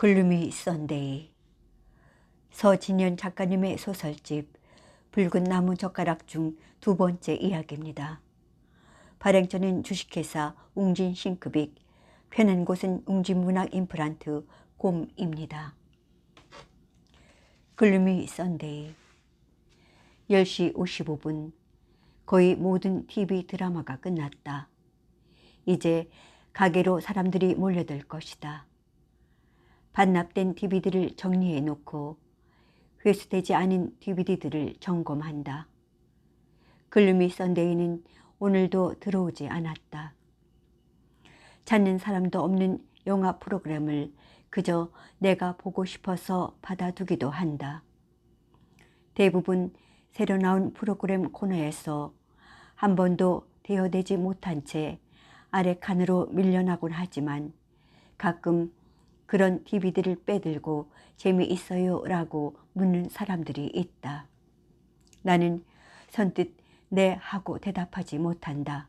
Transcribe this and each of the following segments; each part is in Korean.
글루미 썬데이. 서진현 작가님의 소설집 붉은 나무 젓가락 중 두 번째 이야기입니다. 발행처는 주식회사 웅진싱크빅, 편한 곳은 웅진문학 임플란트 곰입니다. 글루미 썬데이. 10시 55분. 거의 모든 TV 드라마가 끝났다. 이제 가게로 사람들이 몰려들 것이다. 반납된 DVD를 정리해 놓고 회수되지 않은 DVD들을 점검한다. 글루미 썬데이는 오늘도 들어오지 않았다. 찾는 사람도 없는 영화 프로그램을 그저 내가 보고 싶어서 받아두기도 한다. 대부분 새로 나온 프로그램 코너에서 한 번도 대여되지 못한 채 아래 칸으로 밀려나곤 하지만 가끔 그런 DVD를 빼들고 재미있어요 라고 묻는 사람들이 있다. 나는 선뜻 네 하고 대답하지 못한다.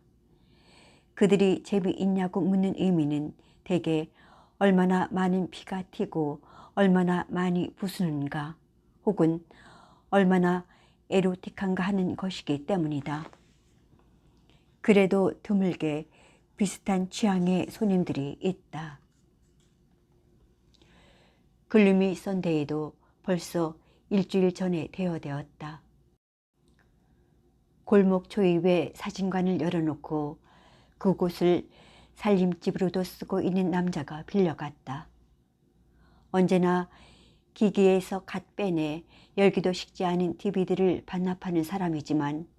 그들이 재미있냐고 묻는 의미는 대개 얼마나 많은 피가 튀고 얼마나 많이 부수는가 혹은 얼마나 에로틱한가 하는 것이기 때문이다. 그래도 드물게 비슷한 취향의 손님들이 있다. 글루미 썬데이도 벌써 일주일 전에 대여되었다. 골목 초입에 사진관을 열어놓고 그곳을 살림집으로도 쓰고 있는 남자가 빌려갔다. 언제나 기기에서 갓 빼내 열기도 식지 않은 DVD를 반납하는 사람이지만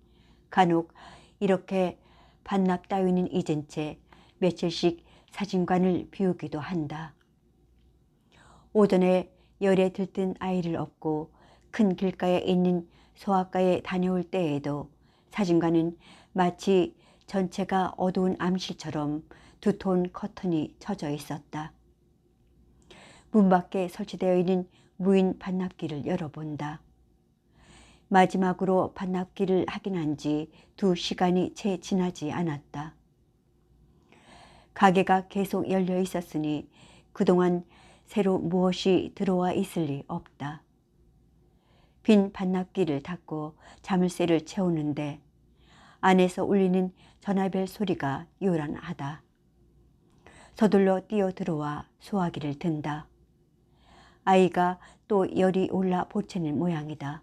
간혹 이렇게 반납 따위는 잊은 채 며칠씩 사진관을 비우기도 한다. 오전에 열에 들뜬 아이를 업고 큰 길가에 있는 소아과에 다녀올 때에도 사진관은 마치 전체가 어두운 암실처럼 두터운 커튼이 쳐져 있었다. 문 밖에 설치되어 있는 무인 반납기를 열어본다. 마지막으로 반납기를 확인한 지 2시간이 채 지나지 않았다. 가게가 계속 열려 있었으니 그동안 새로 무엇이 들어와 있을 리 없다. 빈 반납기를 닫고 자물쇠를 채우는데 안에서 울리는 전화벨 소리가 요란하다. 서둘러 뛰어들어와 소화기를 든다. 아이가 또 열이 올라 보채는 모양이다.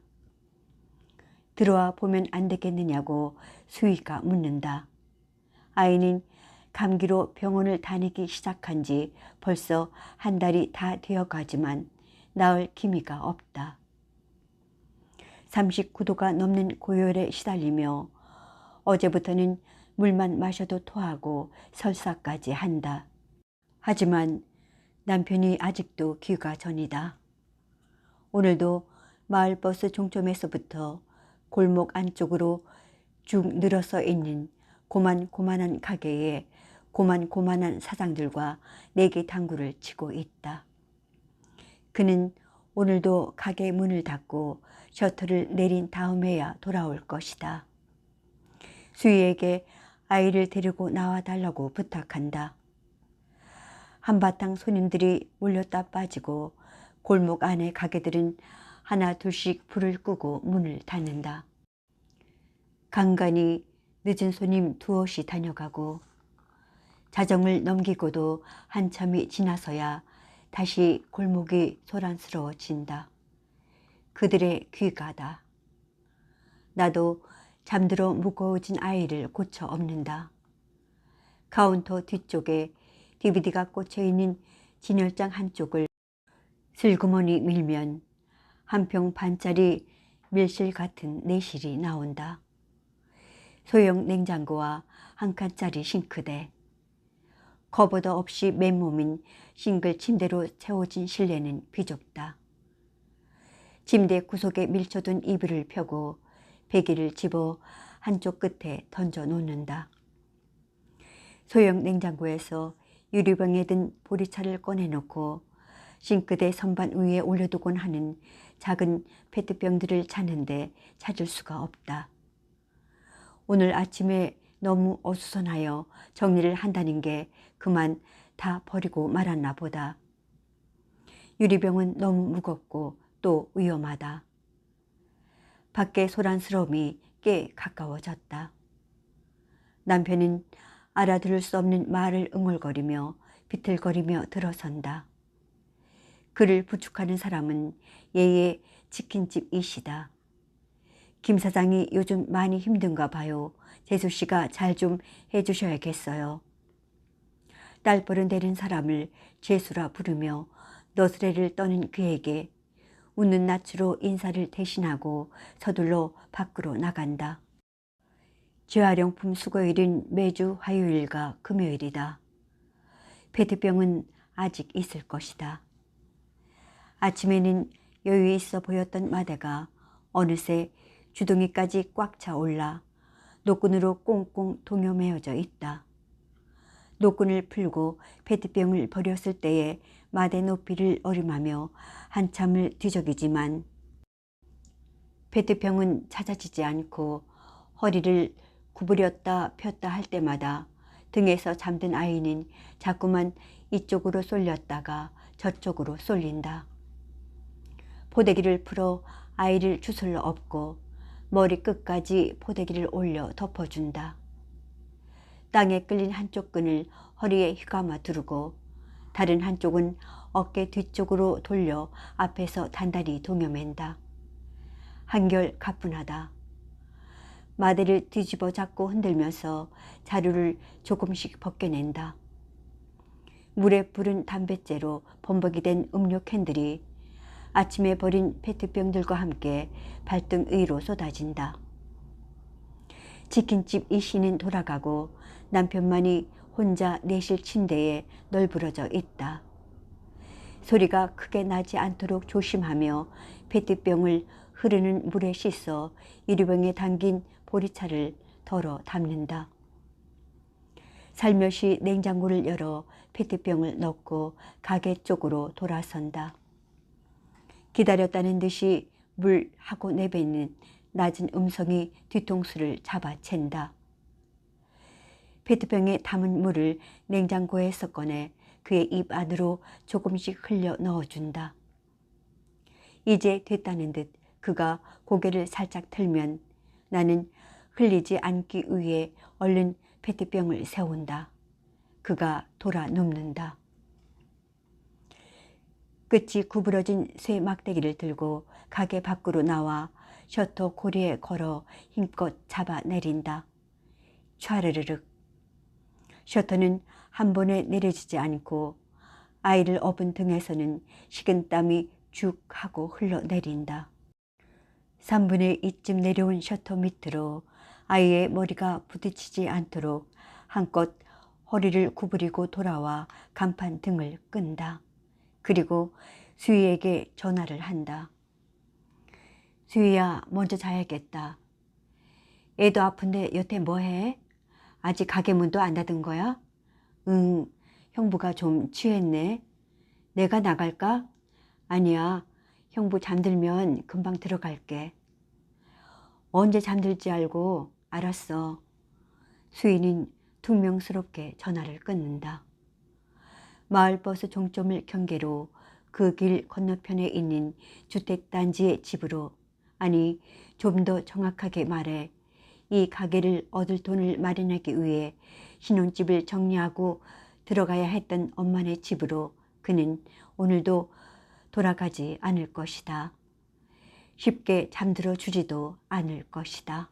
들어와 보면 안 되겠느냐고 수희가 묻는다. 아이는 감기로 병원을 다니기 시작한 지 벌써 한 달이 다 되어가지만 나을 기미가 없다. 39도가 넘는 고열에 시달리며 어제부터는 물만 마셔도 토하고 설사까지 한다. 하지만 남편이 아직도 귀가 전이다. 오늘도 마을버스 종점에서부터 골목 안쪽으로 쭉 늘어서 있는 고만고만한 가게에 고만고만한 사장들과 내기 당구를 치고 있다. 그는 오늘도 가게 문을 닫고 셔터를 내린 다음에야 돌아올 것이다. 수희에게 아이를 데리고 나와달라고 부탁한다. 한바탕 손님들이 몰렸다 빠지고 골목 안의 가게들은 하나 둘씩 불을 끄고 문을 닫는다. 간간히 늦은 손님 두엇이 다녀가고 자정을 넘기고도 한참이 지나서야 다시 골목이 소란스러워진다. 그들의 귀가다. 나도 잠들어 무거워진 아이를 고쳐 엎는다. 카운터 뒤쪽에 DVD가 꽂혀있는 진열장 한쪽을 슬그머니 밀면 한 평 반짜리 밀실 같은 내실이 나온다. 소형 냉장고와 한 칸짜리 싱크대, 커버도 없이 맨몸인 싱글 침대로 채워진 실내는 비좁다. 침대 구석에 밀쳐둔 이불을 펴고 베개를 집어 한쪽 끝에 던져 놓는다. 소형 냉장고에서 유리병에 든 보리차를 꺼내놓고 싱크대 선반 위에 올려두곤 하는 작은 페트병들을 찾는데 찾을 수가 없다. 오늘 아침에 너무 어수선하여 정리를 한다는 게 그만 다 버리고 말았나 보다. 유리병은 너무 무겁고 또 위험하다. 밖의 소란스러움이 꽤 가까워졌다. 남편은 알아들을 수 없는 말을 응얼거리며 비틀거리며 들어선다. 그를 부축하는 사람은 얘의 치킨집 이씨다. 김 사장이 요즘 많이 힘든가 봐요. 재수 씨가 잘 좀 해주셔야겠어요. 딸버른 되는 사람을 재수라 부르며 너스레를 떠는 그에게 웃는 낯으로 인사를 대신하고 서둘러 밖으로 나간다. 재활용품 수거일은 매주 화요일과 금요일이다. 페트병은 아직 있을 것이다. 아침에는 여유 있어 보였던 마대가 어느새 주둥이까지 꽉 차 올라 노끈으로 꽁꽁 동여매어져 있다. 노끈을 풀고 페트병을 버렸을 때에 마대 높이를 어림하며 한참을 뒤적이지만 페트병은 찾아지지 않고 허리를 구부렸다 폈다 할 때마다 등에서 잠든 아이는 자꾸만 이쪽으로 쏠렸다가 저쪽으로 쏠린다. 포대기를 풀어 아이를 주술러 엎고 머리 끝까지 포대기를 올려 덮어준다. 땅에 끌린 한쪽 끈을 허리에 휘감아 두르고 다른 한쪽은 어깨 뒤쪽으로 돌려 앞에서 단단히 동여맨다. 한결 가뿐하다. 마대를 뒤집어 잡고 흔들면서 자루를 조금씩 벗겨낸다. 물에 부른 담뱃재로 범벅이 된 음료 캔들이 아침에 버린 페트병들과 함께 발등 위로 쏟아진다. 치킨집 이씨는 돌아가고 남편만이 혼자 내실 침대에 널브러져 있다. 소리가 크게 나지 않도록 조심하며 페트병을 흐르는 물에 씻어 유리병에 담긴 보리차를 덜어 담는다. 살며시 냉장고를 열어 페트병을 넣고 가게 쪽으로 돌아선다. 기다렸다는 듯이 물 하고 내뱉는 낮은 음성이 뒤통수를 잡아챈다. 페트병에 담은 물을 냉장고에서 꺼내 그의 입 안으로 조금씩 흘려 넣어준다. 이제 됐다는 듯 그가 고개를 살짝 틀면 나는 흘리지 않기 위해 얼른 페트병을 세운다. 그가 돌아 눕는다. 끝이 구부러진 쇠 막대기를 들고 가게 밖으로 나와 셔터 고리에 걸어 힘껏 잡아 내린다. 촤르르륵. 셔터는 한 번에 내려지지 않고 아이를 업은 등에서는 식은땀이 죽 하고 흘러내린다. 3분의 2쯤 내려온 셔터 밑으로 아이의 머리가 부딪히지 않도록 한껏 허리를 구부리고 돌아와 간판 등을 끈다. 그리고 수희에게 전화를 한다. 수희야, 먼저 자야겠다. 애도 아픈데 여태 뭐해? 아직 가게 문도 안 닫은 거야? 응, 형부가 좀 취했네. 내가 나갈까? 아니야, 형부 잠들면 금방 들어갈게. 언제 잠들지 알고. 알았어. 수희는 퉁명스럽게 전화를 끊는다. 마을버스 종점을 경계로 그 길 건너편에 있는 주택단지의 집으로, 아니 좀 더 정확하게 말해 이 가게를 얻을 돈을 마련하기 위해 신혼집을 정리하고 들어가야 했던 엄마네 집으로 그는 오늘도 돌아가지 않을 것이다. 쉽게 잠들어 주지도 않을 것이다.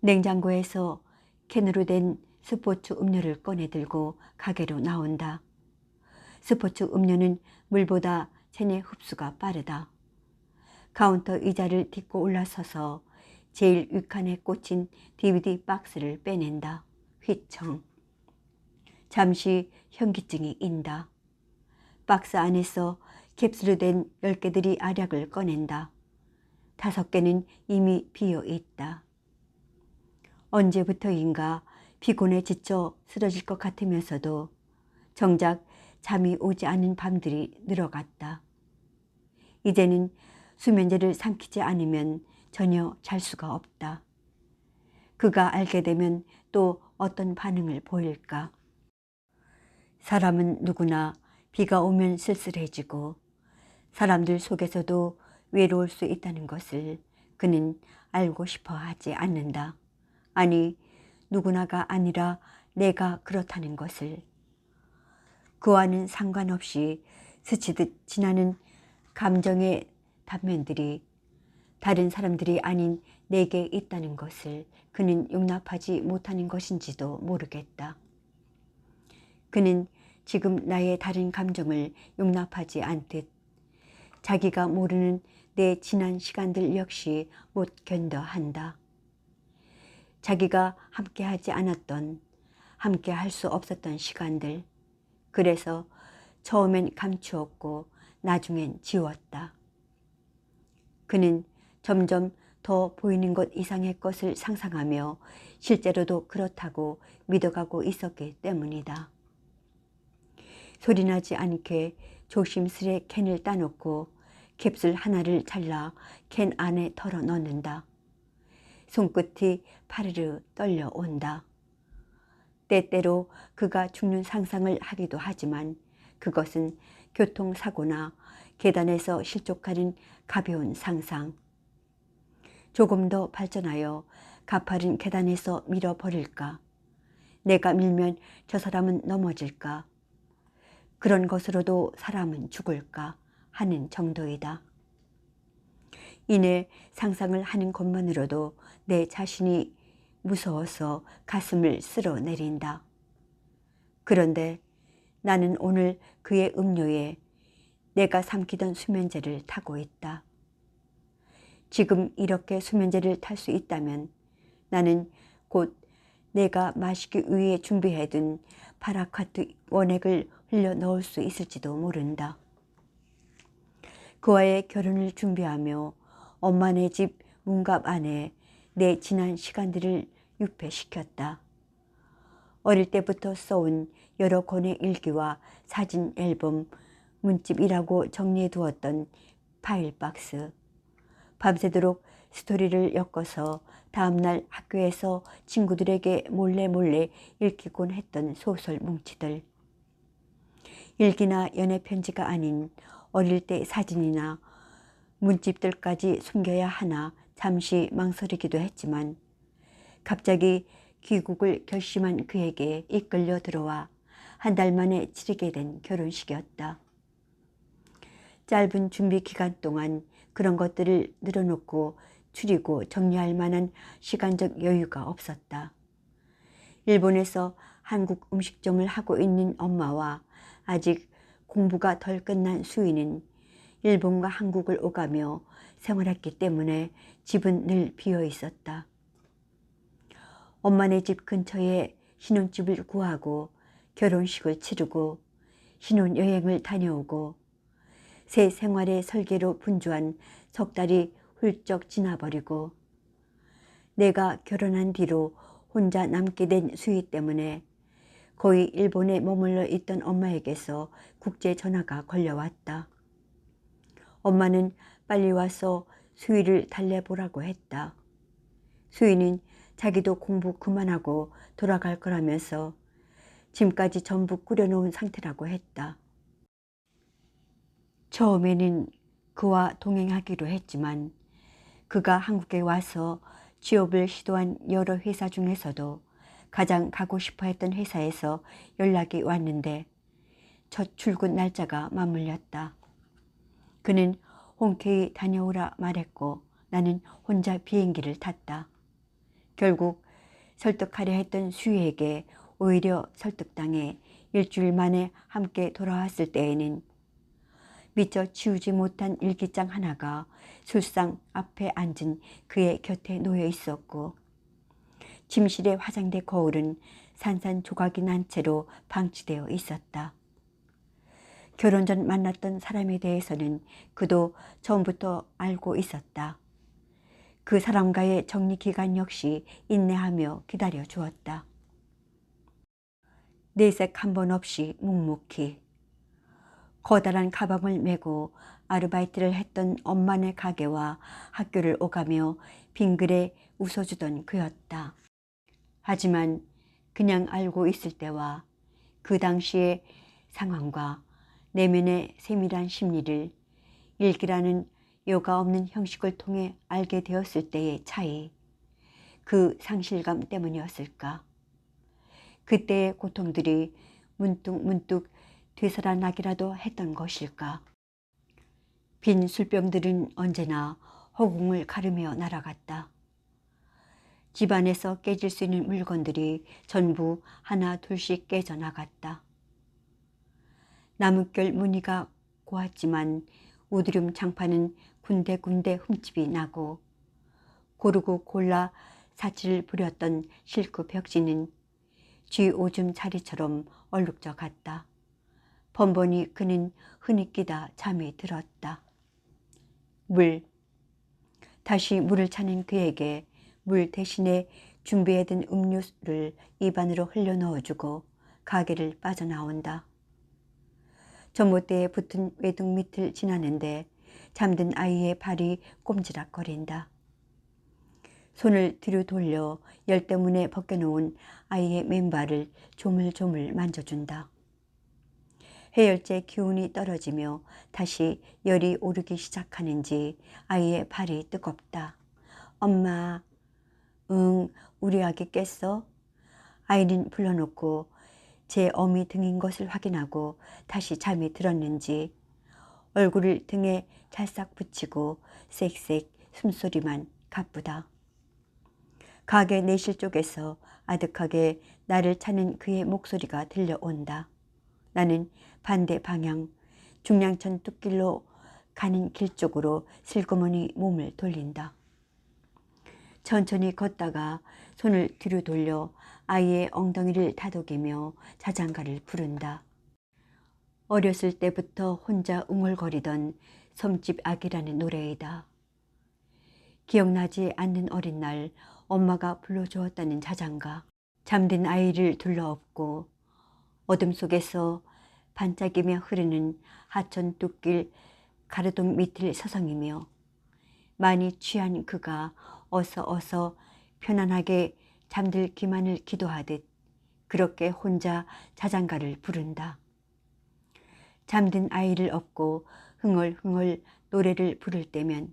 냉장고에서 캔으로 된 스포츠 음료를 꺼내 들고 가게로 나온다. 스포츠 음료는 물보다 체내 흡수가 빠르다. 카운터 의자를 딛고 올라서서 제일 윗칸에 꽂힌 DVD 박스를 빼낸다. 휘청. 잠시 현기증이 인다. 박스 안에서 캡슐로 된 10개들이 알약을 꺼낸다. 5개는 이미 비어 있다. 언제부터인가 피곤에 지쳐 쓰러질 것 같으면서도 정작 잠이 오지 않는 밤들이 늘어갔다. 이제는 수면제를 삼키지 않으면 전혀 잘 수가 없다. 그가 알게 되면 또 어떤 반응을 보일까? 사람은 누구나 비가 오면 쓸쓸해지고 사람들 속에서도 외로울 수 있다는 것을 그는 알고 싶어 하지 않는다. 아니, 누구나가 아니라 내가 그렇다는 것을. 그와는 상관없이 스치듯 지나는 감정의 단면들이 다른 사람들이 아닌 내게 있다는 것을 그는 용납하지 못하는 것인지도 모르겠다. 그는 지금 나의 다른 감정을 용납하지 않듯 자기가 모르는 내 지난 시간들 역시 못 견뎌 한다. 자기가 함께하지 않았던, 함께할 수 없었던 시간들. 그래서 처음엔 감추었고 나중엔 지웠다. 그는 점점 더 보이는 것 이상의 것을 상상하며 실제로도 그렇다고 믿어가고 있었기 때문이다. 소리나지 않게 조심스레 캔을 따놓고 캡슐 하나를 잘라 캔 안에 덜어 넣는다. 손끝이 파르르 떨려온다. 때때로 그가 죽는 상상을 하기도 하지만 그것은 교통사고나 계단에서 실족하는 가벼운 상상. 조금 더 발전하여 가파른 계단에서 밀어버릴까? 내가 밀면 저 사람은 넘어질까? 그런 것으로도 사람은 죽을까? 하는 정도이다. 이내 상상을 하는 것만으로도 내 자신이 무서워서 가슴을 쓸어내린다. 그런데 나는 오늘 그의 음료에 내가 삼키던 수면제를 타고 있다. 지금 이렇게 수면제를 탈 수 있다면 나는 곧 내가 마시기 위해 준비해둔 파라콰트 원액을 흘려 넣을 수 있을지도 모른다. 그와의 결혼을 준비하며 엄마네 집 문갑 안에 내 지난 시간들을 유폐시켰다. 어릴 때부터 써온 여러 권의 일기와 사진 앨범, 문집이라고 정리해두었던 파일 박스, 밤새도록 스토리를 엮어서 다음날 학교에서 친구들에게 몰래 읽히곤 했던 소설 뭉치들, 일기나 연애편지가 아닌 어릴 때 사진이나 문집들까지 숨겨야 하나 잠시 망설이기도 했지만 갑자기 귀국을 결심한 그에게 이끌려 들어와 한 달 만에 치르게 된 결혼식이었다. 짧은 준비 기간 동안 그런 것들을 늘어놓고 추리고 정리할 만한 시간적 여유가 없었다. 일본에서 한국 음식점을 하고 있는 엄마와 아직 공부가 덜 끝난 수희는 일본과 한국을 오가며 생활했기 때문에 집은 늘 비어 있었다. 엄마네 집 근처에 신혼집을 구하고 결혼식을 치르고 신혼여행을 다녀오고 새 생활의 설계로 분주한 석 달이 훌쩍 지나버리고 내가 결혼한 뒤로 혼자 남게 된 수희 때문에 거의 일본에 머물러 있던 엄마에게서 국제 전화가 걸려왔다. 엄마는 빨리 와서 수희를 달래보라고 했다. 수희는 자기도 공부 그만하고 돌아갈 거라면서 짐까지 전부 꾸려놓은 상태라고 했다. 처음에는 그와 동행하기로 했지만 그가 한국에 와서 취업을 시도한 여러 회사 중에서도 가장 가고 싶어 했던 회사에서 연락이 왔는데 첫 출근 날짜가 맞물렸다. 그는 흔쾌히 다녀오라 말했고 나는 혼자 비행기를 탔다. 결국 설득하려 했던 수희에게 오히려 설득당해 일주일 만에 함께 돌아왔을 때에는 미처 치우지 못한 일기장 하나가 술상 앞에 앉은 그의 곁에 놓여 있었고 침실의 화장대 거울은 산산조각이 난 채로 방치되어 있었다. 결혼 전 만났던 사람에 대해서는 그도 처음부터 알고 있었다. 그 사람과의 정리 기간 역시 인내하며 기다려 주었다. 내색 한 번 없이 묵묵히 커다란 가방을 메고 아르바이트를 했던 엄마네 가게와 학교를 오가며 빙그레 웃어주던 그였다. 하지만 그냥 알고 있을 때와 그 당시의 상황과 내면의 세밀한 심리를 일기라는 여과 없는 형식을 통해 알게 되었을 때의 차이, 그 상실감 때문이었을까? 그때의 고통들이 문득 되살아나기라도 했던 것일까? 빈 술병들은 언제나 허공을 가르며 날아갔다. 집안에서 깨질 수 있는 물건들이 전부 하나 둘씩 깨져나갔다. 나뭇결 무늬가 고왔지만 우드름 장판은 군데군데 흠집이 나고, 고르고 골라 사치를 부렸던 실크 벽지는 쥐 오줌 자리처럼 얼룩져 갔다. 번번이 그는 흐느끼다 잠이 들었다. 물. 다시 물을 찾는 그에게 물 대신에 준비해둔 음료를 입안으로 흘려 넣어주고 가게를 빠져나온다. 전봇대에 붙은 외등 밑을 지나는데 잠든 아이의 발이 꼼지락거린다. 손을 뒤로 돌려 열대문에 벗겨놓은 아이의 맨발을 조물조물 만져준다. 해열제 기운이 떨어지며 다시 열이 오르기 시작하는지 아이의 발이 뜨겁다. 엄마, 응, 우리 아기 깼어? 아이는 불러놓고 제 어미 등인 것을 확인하고 다시 잠이 들었는지 얼굴을 등에 찰싹 붙이고 쌕쌕 숨소리만 가쁘다. 가게 내실 쪽에서 아득하게 나를 찾는 그의 목소리가 들려온다. 나는 반대 방향 중량천 뚝길로 가는 길 쪽으로 슬그머니 몸을 돌린다. 천천히 걷다가 손을 뒤로 돌려 아이의 엉덩이를 다독이며 자장가를 부른다. 어렸을 때부터 혼자 웅얼거리던 섬집 아기라는 노래이다. 기억나지 않는 어린 날 엄마가 불러주었다는 자장가. 잠든 아이를 둘러엎고 어둠 속에서 반짝이며 흐르는 하천 뚝길 가로등 밑을 서성이며 많이 취한 그가 어서 편안하게 잠들기만을 기도하듯 그렇게 혼자 자장가를 부른다. 잠든 아이를 업고 흥얼흥얼 노래를 부를 때면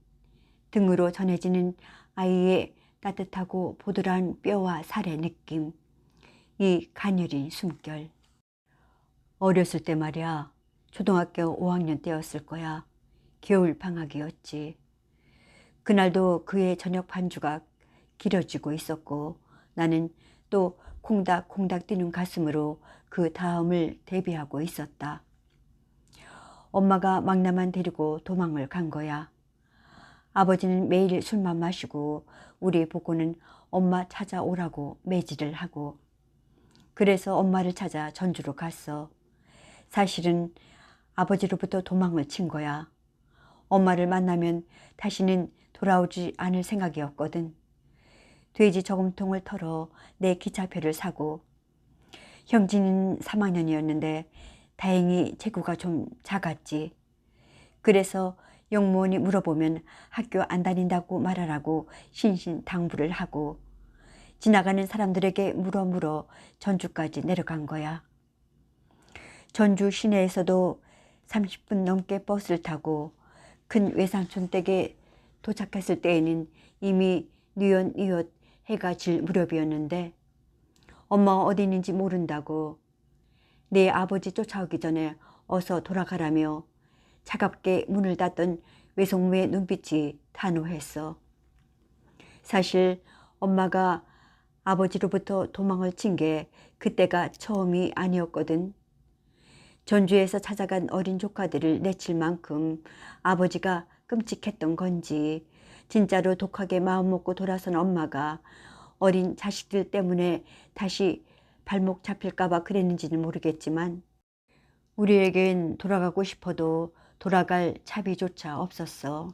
등으로 전해지는 아이의 따뜻하고 보드라운 뼈와 살의 느낌, 이 가녀린 숨결. 어렸을 때 말이야, 초등학교 5학년 때였을 거야. 겨울 방학이었지. 그날도 그의 저녁 반주가 길어지고 있었고 나는 또 콩닥콩닥 뛰는 가슴으로 그 다음을 대비하고 있었다. 엄마가 막내만 데리고 도망을 간 거야. 아버지는 매일 술만 마시고 우리 보고는 엄마 찾아오라고 매질을 하고, 그래서 엄마를 찾아 전주로 갔어. 사실은 아버지로부터 도망을 친 거야. 엄마를 만나면 다시는 돌아오지 않을 생각이었거든. 돼지 저금통을 털어 내 기차표를 사고, 형진이는 3학년이었는데 다행히 체구가 좀 작았지. 그래서 영무원이 물어보면 학교 안 다닌다고 말하라고 신신당부를 하고 지나가는 사람들에게 물어 전주까지 내려간 거야. 전주 시내에서도 30분 넘게 버스를 타고 큰 외삼촌 댁에 도착했을 때에는 이미 뉘엿뉘엿 해가 질 무렵이었는데 엄마 어디 있는지 모른다고 내 아버지 쫓아오기 전에 어서 돌아가라며 차갑게 문을 닫던 외숙모의 눈빛이 단호했어. 사실 엄마가 아버지로부터 도망을 친 게 그때가 처음이 아니었거든. 전주에서 찾아간 어린 조카들을 내칠 만큼 아버지가 끔찍했던 건지 진짜로 독하게 마음먹고 돌아선 엄마가 어린 자식들 때문에 다시 발목 잡힐까봐 그랬는지는 모르겠지만 우리에겐 돌아가고 싶어도 돌아갈 차비조차 없었어.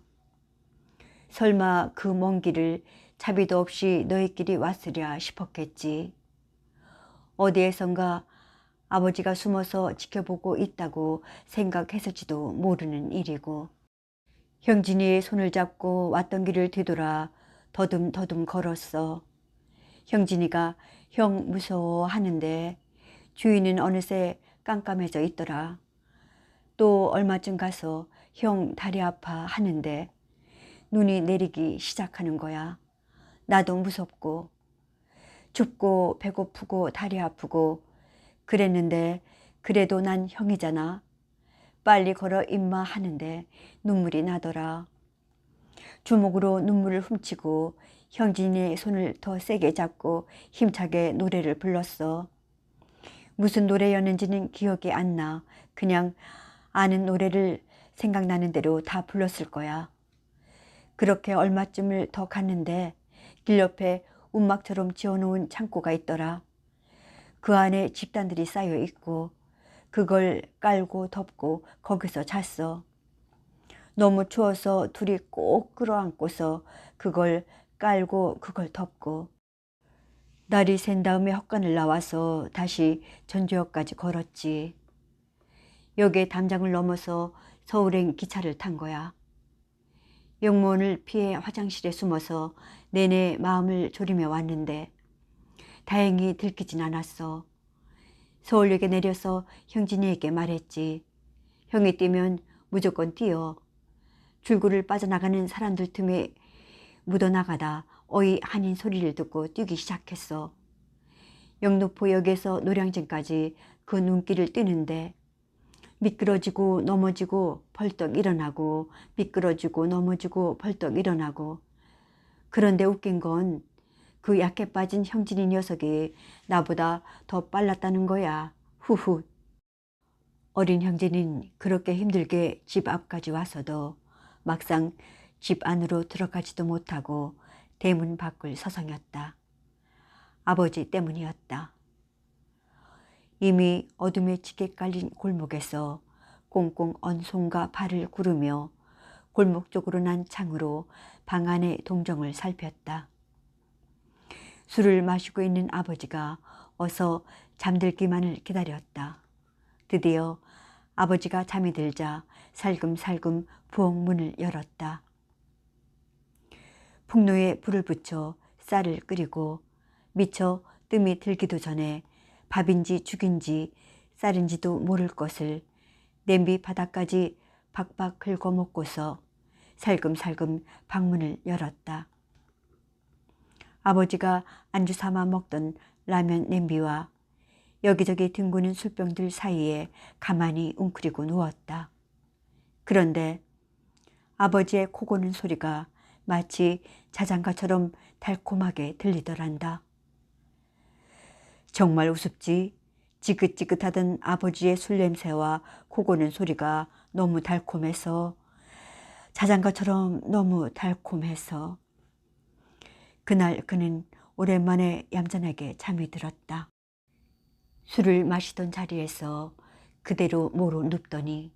설마 그 먼 길을 차비도 없이 너희끼리 왔으랴 싶었겠지. 어디에선가 아버지가 숨어서 지켜보고 있다고 생각했을지도 모르는 일이고, 형진이의 손을 잡고 왔던 길을 뒤돌아 더듬더듬 걸었어. 형진이가 형 무서워 하는데 주위는 어느새 깜깜해져 있더라. 또 얼마쯤 가서 형 다리 아파 하는데 눈이 내리기 시작하는 거야. 나도 무섭고 춥고 배고프고 다리 아프고 그랬는데 그래도 난 형이잖아. 빨리 걸어 임마 하는데 눈물이 나더라. 주먹으로 눈물을 훔치고 형진이의 손을 더 세게 잡고 힘차게 노래를 불렀어. 무슨 노래였는지는 기억이 안 나. 그냥 아는 노래를 생각나는 대로 다 불렀을 거야. 그렇게 얼마쯤을 더 갔는데 길 옆에 움막처럼 지어놓은 창고가 있더라. 그 안에 집단들이 쌓여 있고 그걸 깔고 덮고 거기서 잤어. 너무 추워서 둘이 꼭 끌어안고서 그걸 깔고 그걸 덮고 날이 샌 다음에 헛간을 나와서 다시 전주역까지 걸었지. 역에 담장을 넘어서 서울행 기차를 탄 거야. 영무원을 피해 화장실에 숨어서 내내 마음을 졸이며 왔는데 다행히 들키진 않았어. 서울역에 내려서 형진이에게 말했지. 형이 뛰면 무조건 뛰어. 줄구를 빠져나가는 사람들 틈에 묻어나가다 어이 한인 소리를 듣고 뛰기 시작했어. 영등포역에서 노량진까지 그 눈길을 뛰는데 미끄러지고 넘어지고 벌떡 일어나고 미끄러지고 넘어지고 벌떡 일어나고. 그런데 웃긴 건 그 약해 빠진 형진이 녀석이 나보다 더 빨랐다는 거야. 후후. 어린 형진은 그렇게 힘들게 집 앞까지 와서도 막상 집 안으로 들어가지도 못하고 대문 밖을 서성였다. 아버지 때문이었다. 이미 어둠에 짙게 깔린 골목에서 꽁꽁 언 손과 발을 구르며 골목 쪽으로 난 창으로 방 안의 동정을 살폈다. 술을 마시고 있는 아버지가 어서 잠들기만을 기다렸다. 드디어 아버지가 잠이 들자 살금살금 부엌 문을 열었다. 풍로에 불을 붙여 쌀을 끓이고 미처 뜸이 들기도 전에 밥인지 죽인지 쌀인지도 모를 것을 냄비 바닥까지 박박 긁어 먹고서 살금살금 방문을 열었다. 아버지가 안주 삼아 먹던 라면 냄비와 여기저기 뒹구는 술병들 사이에 가만히 웅크리고 누웠다. 그런데 아버지의 코 고는 소리가 마치 자장가처럼 달콤하게 들리더란다. 정말 우습지. 지긋지긋하던 아버지의 술 냄새와 코 고는 소리가 너무 달콤해서 자장가처럼 너무 달콤해서 그날 그는 오랜만에 얌전하게 잠이 들었다. 술을 마시던 자리에서 그대로 모로 눕더니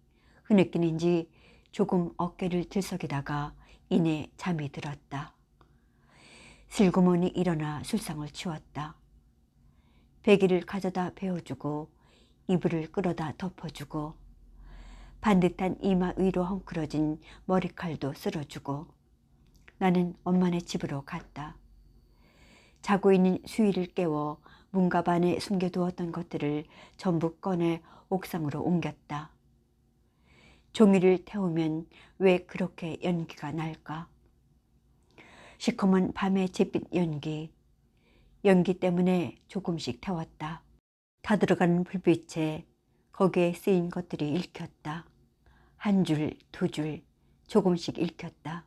흐느끼는지 조금 어깨를 들썩이다가 이내 잠이 들었다. 슬그머니 일어나 술상을 치웠다. 베개를 가져다 베어주고 이불을 끌어다 덮어주고 반듯한 이마 위로 헝클어진 머리칼도 쓸어주고 나는 엄마네 집으로 갔다. 자고 있는 수희를 깨워 문갑 안에 숨겨두었던 것들을 전부 꺼내 옥상으로 옮겼다. 종이를 태우면 왜 그렇게 연기가 날까? 시커먼 밤의 잿빛 연기. 연기 때문에 조금씩 태웠다. 타들어가는 불빛에 거기에 쓰인 것들이 읽혔다. 한 줄, 두 줄, 조금씩 읽혔다.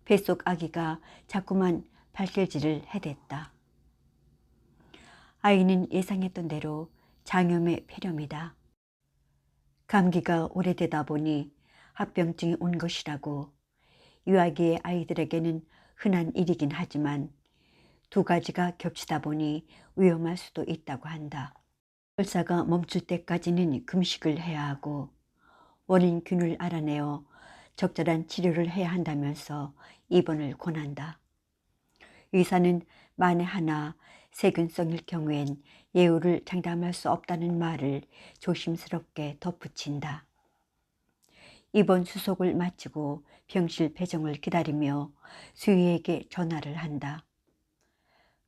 뱃속 아기가 자꾸만 발길질을 해댔다. 아이는 예상했던 대로 장염의 폐렴이다. 감기가 오래되다 보니 합병증이 온 것이라고. 유아기의 아이들에게는 흔한 일이긴 하지만 두 가지가 겹치다 보니 위험할 수도 있다고 한다. 설사가 멈출 때까지는 금식을 해야 하고 원인균을 알아내어 적절한 치료를 해야 한다면서 입원을 권한다. 의사는 만에 하나 세균성일 경우엔 예후를 장담할 수 없다는 말을 조심스럽게 덧붙인다. 입원 수속을 마치고 병실 배정을 기다리며 수희에게 전화를 한다.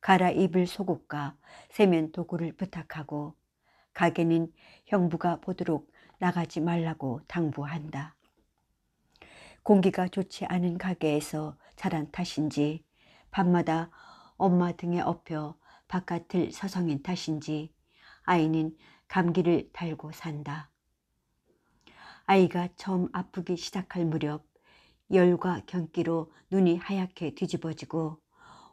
갈아입을 속옷과 세면 도구를 부탁하고 가게는 형부가 보도록 나가지 말라고 당부한다. 공기가 좋지 않은 가게에서 자란 탓인지 밤마다 엄마 등에 업혀 바깥을 서성인 탓인지 아이는 감기를 달고 산다. 아이가 처음 아프기 시작할 무렵 열과 경기로 눈이 하얗게 뒤집어지고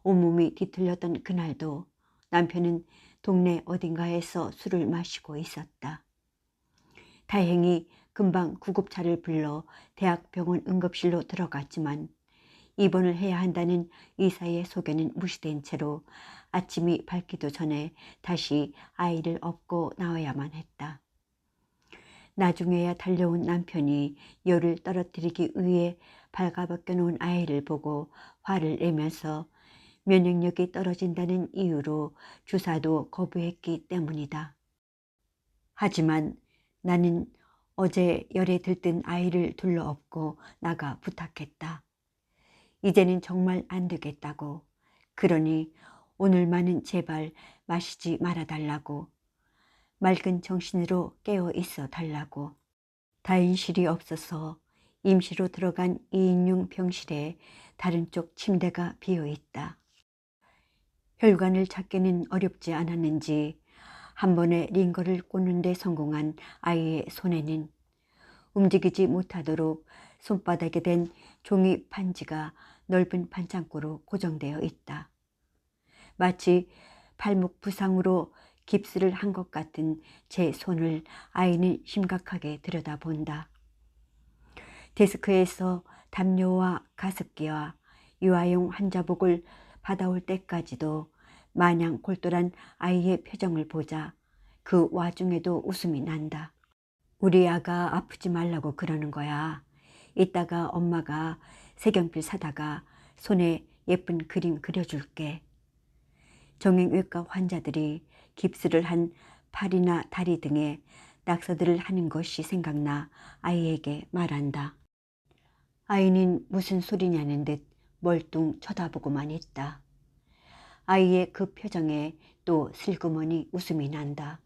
온몸이 뒤틀렸던 그날도 남편은 동네 어딘가에서 술을 마시고 있었다. 다행히 금방 구급차를 불러 대학병원 응급실로 들어갔지만 입원을 해야 한다는 의사의 소견은 무시된 채로 아침이 밝기도 전에 다시 아이를 업고 나와야만 했다. 나중에야 달려온 남편이 열을 떨어뜨리기 위해 발가벗겨 놓은 아이를 보고 화를 내면서 면역력이 떨어진다는 이유로 주사도 거부했기 때문이다. 하지만 나는 어제 열에 들뜬 아이를 둘러엎고 나가 부탁했다. 이제는 정말 안 되겠다고. 그러니 오늘만은 제발 마시지 말아달라고. 맑은 정신으로 깨어 있어 달라고. 다인실이 없어서 임시로 들어간 2인용 병실에 다른 쪽 침대가 비어 있다. 혈관을 찾기는 어렵지 않았는지 한 번에 링거를 꽂는 데 성공한 아이의 손에는 움직이지 못하도록 손바닥에 댄 종이 판지가 넓은 반창고로 고정되어 있다. 마치 발목 부상으로 깁스를 한 것 같은 제 손을 아이는 심각하게 들여다본다. 데스크에서 담요와 가습기와 유아용 환자복을 받아올 때까지도 마냥 골똘한 아이의 표정을 보자 그 와중에도 웃음이 난다. 우리 아가 아프지 말라고 그러는 거야. 이따가 엄마가 색연필 사다가 손에 예쁜 그림 그려줄게. 정형외과 환자들이 깁스를 한 팔이나 다리 등에 낙서들을 하는 것이 생각나 아이에게 말한다. 아이는 무슨 소리냐는 듯 멀뚱 쳐다보고만 있다. 아이의 그 표정에 또 슬그머니 웃음이 난다.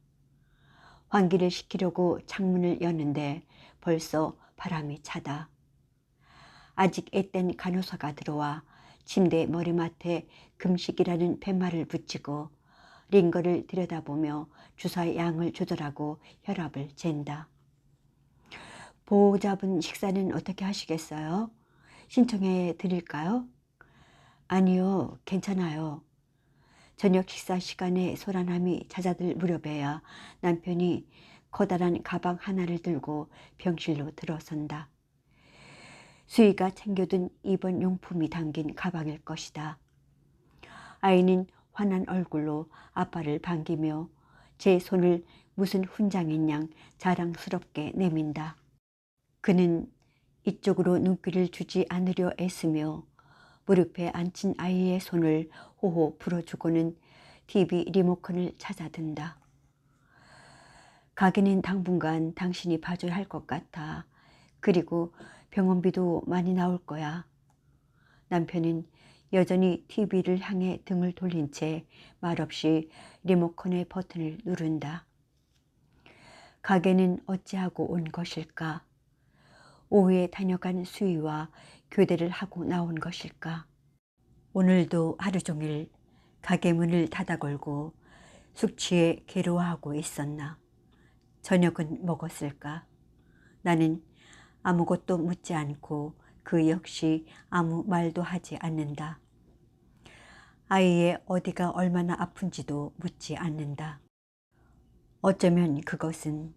환기를 시키려고 창문을 여는데 벌써 바람이 차다. 아직 앳된 간호사가 들어와 침대 머리맡에 금식이라는 팻말을 붙이고 링거를 들여다보며 주사의 양을 조절하고 혈압을 잰다. 보호자분 식사는 어떻게 하시겠어요? 신청해 드릴까요? 아니요, 괜찮아요. 저녁 식사 시간에 소란함이 잦아들 무렵에야 남편이 커다란 가방 하나를 들고 병실로 들어선다. 수희가 챙겨둔 입원 용품이 담긴 가방일 것이다. 아이는 환한 얼굴로 아빠를 반기며 제 손을 무슨 훈장인 양 자랑스럽게 내민다. 그는 이쪽으로 눈길을 주지 않으려 애쓰며 무릎에 앉힌 아이의 손을 호호 불어주고는 TV 리모컨을 찾아든다. 가게는 당분간 당신이 봐줘야 할 것 같아. 그리고 병원비도 많이 나올 거야. 남편은 여전히 TV를 향해 등을 돌린 채 말없이 리모컨의 버튼을 누른다. 가게는 어찌하고 온 것일까? 오후에 다녀간 수희와 교대를 하고 나온 것일까? 오늘도 하루 종일 가게 문을 닫아 걸고 숙취에 괴로워하고 있었나? 저녁은 먹었을까? 나는 아무것도 묻지 않고 그 역시 아무 말도 하지 않는다. 아이의 어디가 얼마나 아픈지도 묻지 않는다. 어쩌면 그것은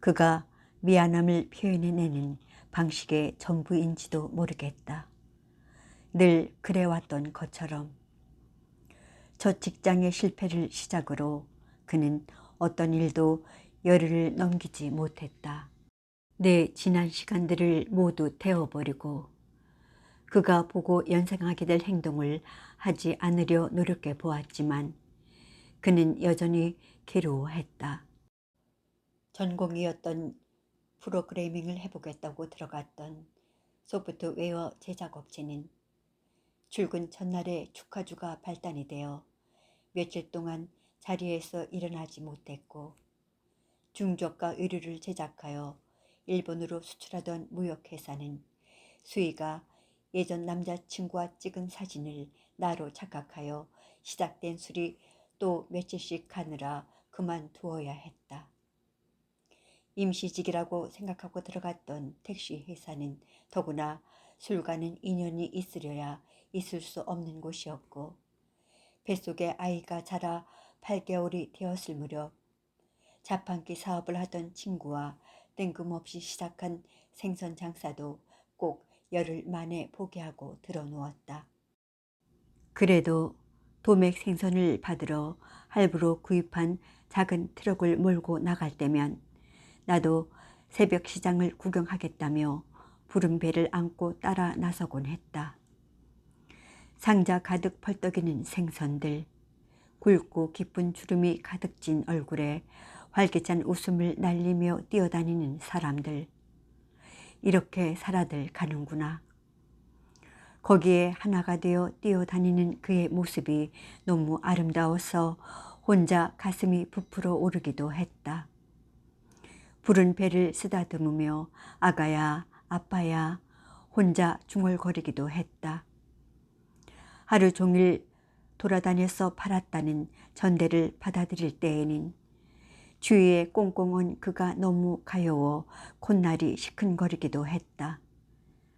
그가 미안함을 표현해내는 방식의 전부인지도 모르겠다. 늘 그래왔던 것처럼. 첫 직장의 실패를 시작으로 그는 어떤 일도 열흘을 넘기지 못했다. 내 지난 시간들을 모두 태워버리고 그가 보고 연상하게 될 행동을 하지 않으려 노력해 보았지만 그는 여전히 괴로워했다. 전공이었던 프로그래밍을 해보겠다고 들어갔던 소프트웨어 제작업체는 출근 첫날에 축하주가 발단이 되어 며칠 동안 자리에서 일어나지 못했고 중저가 의류를 제작하여 일본으로 수출하던 무역회사는 수희가 예전 남자친구와 찍은 사진을 나로 착각하여 시작된 술이 또 며칠씩 가느라 그만두어야 했다. 임시직이라고 생각하고 들어갔던 택시 회사는 더구나 술과는 인연이 있으려야 있을 수 없는 곳이었고, 뱃속에 아이가 자라 8개월이 되었을 무렵 자판기 사업을 하던 친구와 뜬금없이 시작한 생선 장사도 꼭 열흘 만에 포기하고 들어누웠다. 그래도 도맥 생선을 받으러 할부로 구입한 작은 트럭을 몰고 나갈 때면 나도 새벽 시장을 구경하겠다며 부른 배를 안고 따라 나서곤 했다. 상자 가득 펄떡이는 생선들, 굵고 깊은 주름이 가득 진 얼굴에 활기찬 웃음을 날리며 뛰어다니는 사람들. 이렇게 살아들 가는구나. 거기에 하나가 되어 뛰어다니는 그의 모습이 너무 아름다워서 혼자 가슴이 부풀어 오르기도 했다. 부른 배를 쓰다듬으며 아가야, 아빠야 혼자 중얼거리기도 했다. 하루 종일 돌아다녀서 팔았다는 전대를 받아들일 때에는 주위에 꽁꽁 온 그가 너무 가여워 콧날이 시큰거리기도 했다.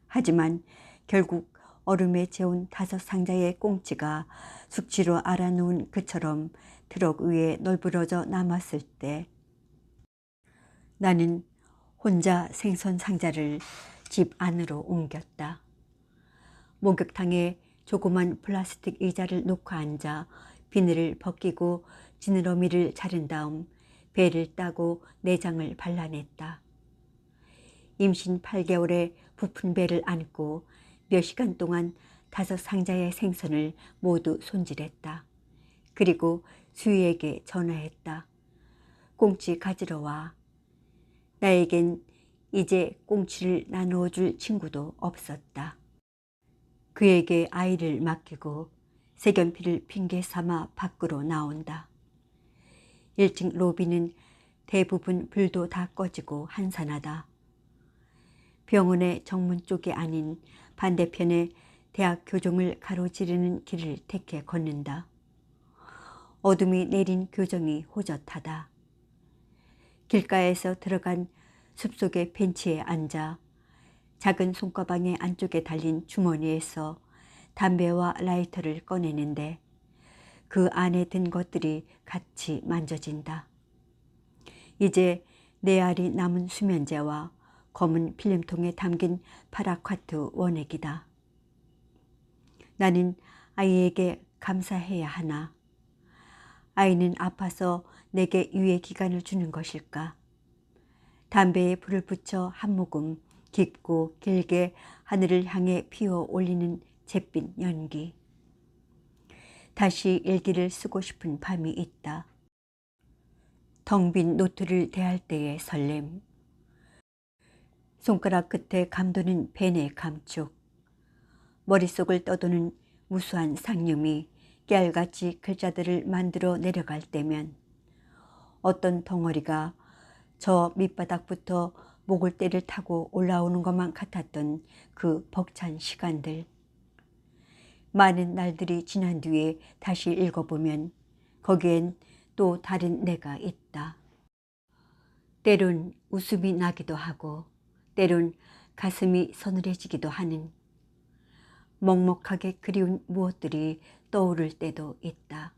하지만 결국 얼음에 재운 5상자의 꽁치가 숙취로 알아놓은 그처럼 트럭 위에 널브러져 남았을 때 나는 혼자 생선 상자를 집 안으로 옮겼다. 목욕탕에 조그만 플라스틱 의자를 놓고 앉아 비늘을 벗기고 지느러미를 자른 다음 배를 따고 내장을 발라냈다. 임신 8개월에 부푼 배를 안고 몇 시간 동안 5상자의 생선을 모두 손질했다. 그리고 수희에게 전화했다. 꽁치 가지러 와. 나에겐 이제 꽁치를 나누어 줄 친구도 없었다. 그에게 아이를 맡기고 색연필을 핑계 삼아 밖으로 나온다. 1층 로비는 대부분 불도 다 꺼지고 한산하다. 병원의 정문 쪽이 아닌 반대편에 대학 교정을 가로지르는 길을 택해 걷는다. 어둠이 내린 교정이 호젓하다. 길가에서 들어간 숲속의 벤치에 앉아 작은 손가방의 안쪽에 달린 주머니에서 담배와 라이터를 꺼내는데 그 안에 든 것들이 같이 만져진다. 이제 네 알이 남은 수면제와 검은 필름통에 담긴 파라콰트 원액이다. 나는 아이에게 감사해야 하나? 아이는 아파서 내게 유예 기간을 주는 것일까? 담배에 불을 붙여 한 모금 깊고 길게 하늘을 향해 피워 올리는 잿빛 연기. 다시 일기를 쓰고 싶은 밤이 있다. 텅 빈 노트를 대할 때의 설렘. 손가락 끝에 감도는 펜의 감촉. 머릿속을 떠도는 무수한 상념이 깨알같이 글자들을 만들어 내려갈 때면 어떤 덩어리가 저 밑바닥부터 목을대를 타고 올라오는 것만 같았던 그 벅찬 시간들. 많은 날들이 지난 뒤에 다시 읽어보면 거기엔 또 다른 내가 있다. 때론 웃음이 나기도 하고 때론 가슴이 서늘해지기도 하는 먹먹하게 그리운 무엇들이 떠오를 때도 있다.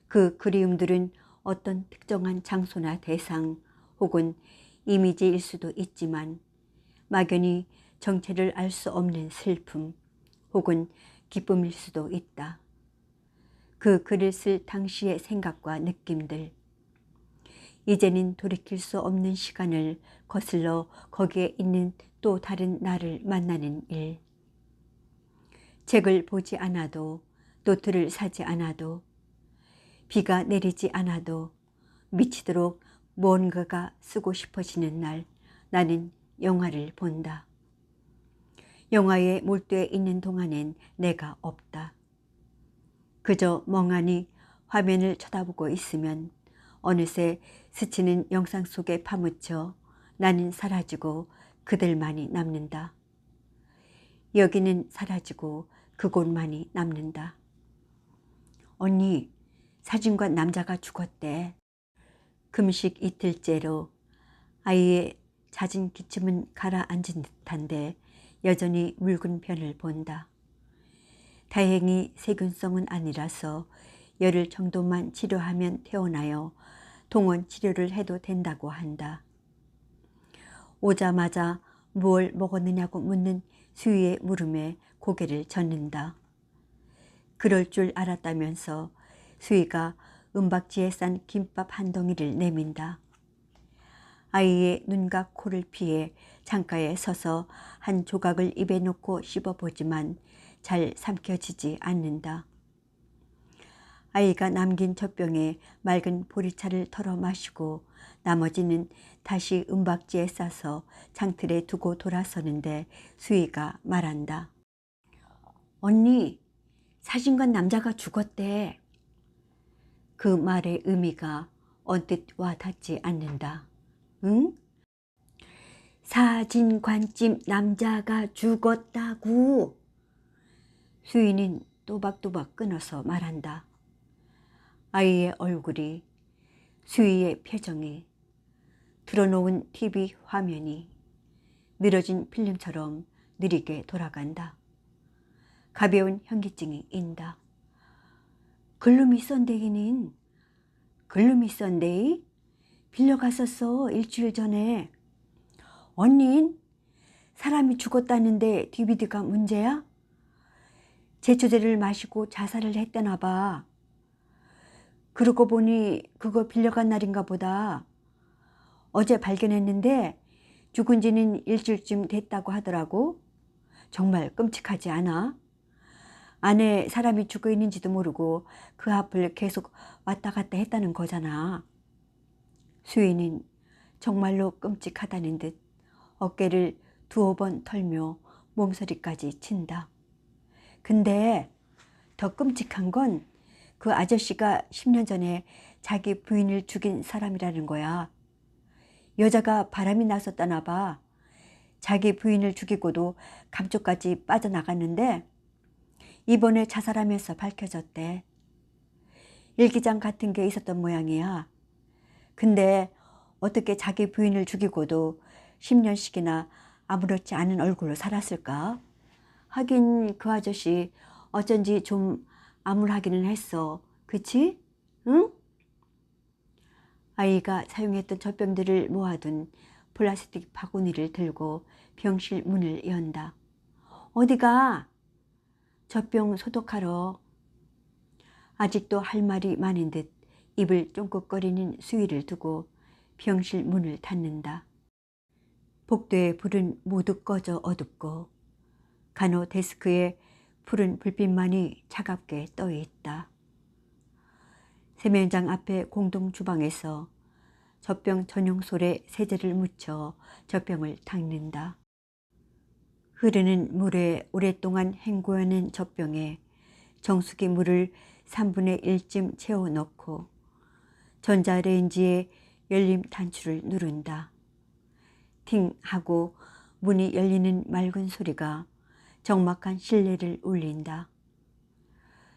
그 그리움들은 어떤 특정한 장소나 대상 혹은 이미지일 수도 있지만 막연히 정체를 알 수 없는 슬픔 혹은 기쁨일 수도 있다. 그 글을 쓸 당시의 생각과 느낌들, 이제는 돌이킬 수 없는 시간을 거슬러 거기에 있는 또 다른 나를 만나는 일. 책을 보지 않아도, 노트를 사지 않아도, 비가 내리지 않아도 미치도록 무언가가 쓰고 싶어지는 날 나는 영화를 본다. 영화에 몰두해 있는 동안엔 내가 없다. 그저 멍하니 화면을 쳐다보고 있으면 어느새 스치는 영상 속에 파묻혀 나는 사라지고 그들만이 남는다. 여기는 사라지고 그곳만이 남는다. 언니, 사진관 남자가 죽었대. 금식 이틀째로 아이의 잦은 기침은 가라앉은 듯한데 여전히 묽은 변을 본다. 다행히 세균성은 아니라서 열흘 정도만 치료하면 퇴원하여 동원 치료를 해도 된다고 한다. 오자마자 뭘 먹었느냐고 묻는 수희의 물음에 고개를 젓는다. 그럴 줄 알았다면서 수희가 은박지에 싼 김밥 한 덩이를 내민다. 아이의 눈과 코를 피해 창가에 서서 한 조각을 입에 넣고 씹어보지만 잘 삼켜지지 않는다. 아이가 남긴 젖병에 맑은 보리차를 털어 마시고 나머지는 다시 은박지에 싸서 창틀에 두고 돌아서는데 수희가 말한다. 언니, 사진관 남자가 죽었대. 그 말의 의미가 언뜻 와 닿지 않는다. 응? 사진관집 남자가 죽었다고. 수희는 또박또박 끊어서 말한다. 아이의 얼굴이, 수희의 표정이, 틀어놓은 TV 화면이 늘어진 필름처럼 느리게 돌아간다. 가벼운 현기증이 인다. 글루미 썬데이는 글루미 썬데이? 빌려갔었어 일주일 전에. 언닌 사람이 죽었다는데 DVD가 문제야? 제초제를 마시고 자살을 했다나 봐. 그러고 보니 그거 빌려간 날인가 보다. 어제 발견했는데 죽은 지는 일주일쯤 됐다고 하더라고. 정말 끔찍하지 않아? 안에 사람이 죽어 있는지도 모르고 그 앞을 계속 왔다 갔다 했다는 거잖아. 수희는 정말로 끔찍하다는 듯 어깨를 두어 번 털며 몸서리까지 친다. 근데 더 끔찍한 건 그 아저씨가 10년 전에 자기 부인을 죽인 사람이라는 거야. 여자가 바람이 났었다나 봐. 자기 부인을 죽이고도 감쪽까지 빠져나갔는데 이번에 자살하면서 밝혀졌대. 일기장 같은 게 있었던 모양이야. 근데 어떻게 자기 부인을 죽이고도 10년씩이나 아무렇지 않은 얼굴로 살았을까? 하긴 그 아저씨 어쩐지 좀 암울하기는 했어. 그치? 응? 아이가 사용했던 젖병들을 모아둔 플라스틱 바구니를 들고 병실 문을 연다. 어디가? 젖병 소독하러. 아직도 할 말이 많은 듯 입을 쫑긋거리는 수희를 두고 병실 문을 닫는다. 복도의 불은 모두 꺼져 어둡고 간호 데스크에 푸른 불빛만이 차갑게 떠 있다. 세면장 앞에 공동 주방에서 젖병 전용솔에 세제를 묻혀 젖병을 닦는다. 흐르는 물에 오랫동안 헹구어낸 젖병에 정수기 물을 3분의 1쯤 채워 넣고 전자레인지에 열림 단추를 누른다. 팅 하고 문이 열리는 맑은 소리가 적막한 실내를 울린다.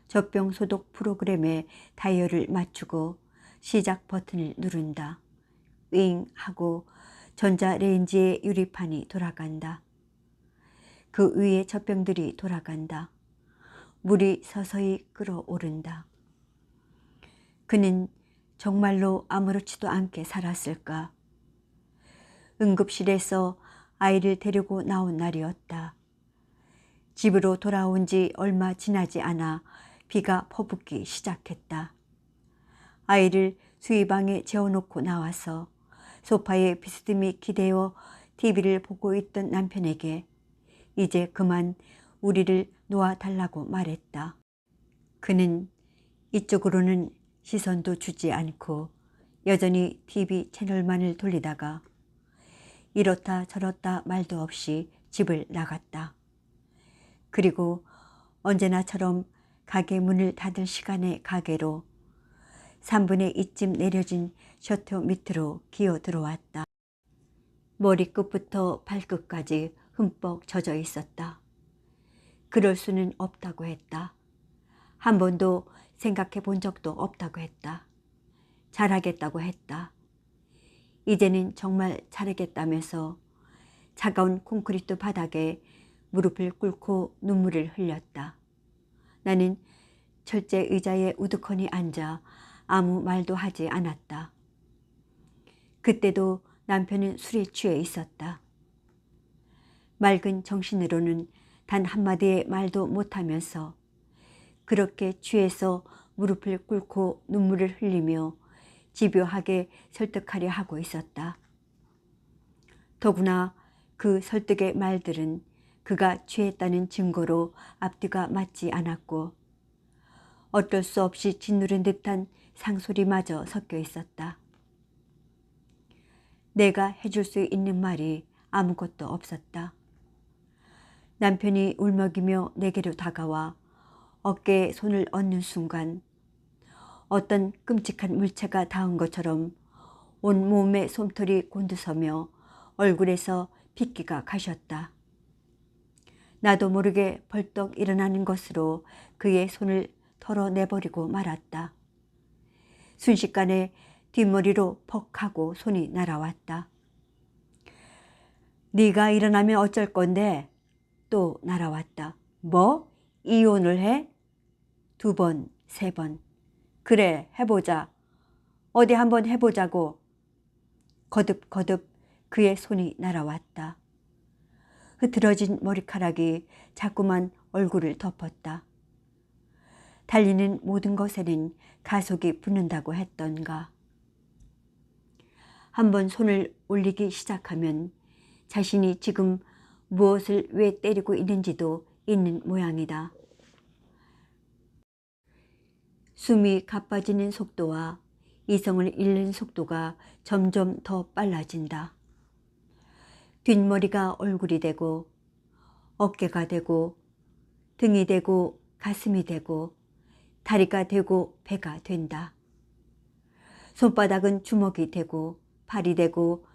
젖병 소독 프로그램에 다이얼을 맞추고 시작 버튼을 누른다. 윙 하고 전자레인지의 유리판이 돌아간다. 그 위에 젖병들이 돌아간다. 물이 서서히 끓어오른다. 그는 정말로 아무렇지도 않게 살았을까? 응급실에서 아이를 데리고 나온 날이었다. 집으로 돌아온 지 얼마 지나지 않아 비가 퍼붓기 시작했다. 아이를 수의방에 재워놓고 나와서 소파에 비스듬히 기대어 TV를 보고 있던 남편에게 이제 그만 우리를 놓아달라고 말했다. 그는 이쪽으로는 시선도 주지 않고 여전히 TV 채널만을 돌리다가 이렇다 저렇다 말도 없이 집을 나갔다. 그리고 언제나처럼 가게 문을 닫을 시간에 가게로 3분의 2쯤 내려진 셔터 밑으로 기어 들어왔다. 머리끝부터 발끝까지 흠뻑 젖어 있었다. 그럴 수는 없다고 했다. 한 번도 생각해 본 적도 없다고 했다. 잘하겠다고 했다. 이제는 정말 잘하겠다면서 차가운 콘크리트 바닥에 무릎을 꿇고 눈물을 흘렸다. 나는 철제 의자에 우두커니 앉아 아무 말도 하지 않았다. 그때도 남편은 술에 취해 있었다. 맑은 정신으로는 단 한마디의 말도 못하면서 그렇게 취해서 무릎을 꿇고 눈물을 흘리며 집요하게 설득하려 하고 있었다. 더구나 그 설득의 말들은 그가 취했다는 증거로 앞뒤가 맞지 않았고 어쩔 수 없이 짓누른 듯한 상소리마저 섞여 있었다. 내가 해줄 수 있는 말이 아무것도 없었다. 남편이 울먹이며 내게로 다가와 어깨에 손을 얹는 순간 어떤 끔찍한 물체가 닿은 것처럼 온 몸에 솜털이 곤두서며 얼굴에서 핏기가 가셨다. 나도 모르게 벌떡 일어나는 것으로 그의 손을 털어내버리고 말았다. 순식간에 뒷머리로 퍽 하고 손이 날아왔다. 네가 일어나면 어쩔 건데? 또 날아왔다. 뭐? 이혼을 해? 2번, 3번. 그래, 해보자. 어디 한번 해보자고. 거듭거듭 그의 손이 날아왔다. 흐트러진 머리카락이 자꾸만 얼굴을 덮었다. 달리는 모든 것에는 가속이 붙는다고 했던가. 한번 손을 올리기 시작하면 자신이 지금 무엇을 왜 때리고 있는지도 있는 모양이다. 숨이 가빠지는 속도와 이성을 잃는 속도가 점점 더 빨라진다. 뒷머리가 얼굴이 되고 어깨가 되고 등이 되고 가슴이 되고 다리가 되고 배가 된다. 손바닥은 주먹이 되고 팔이 되고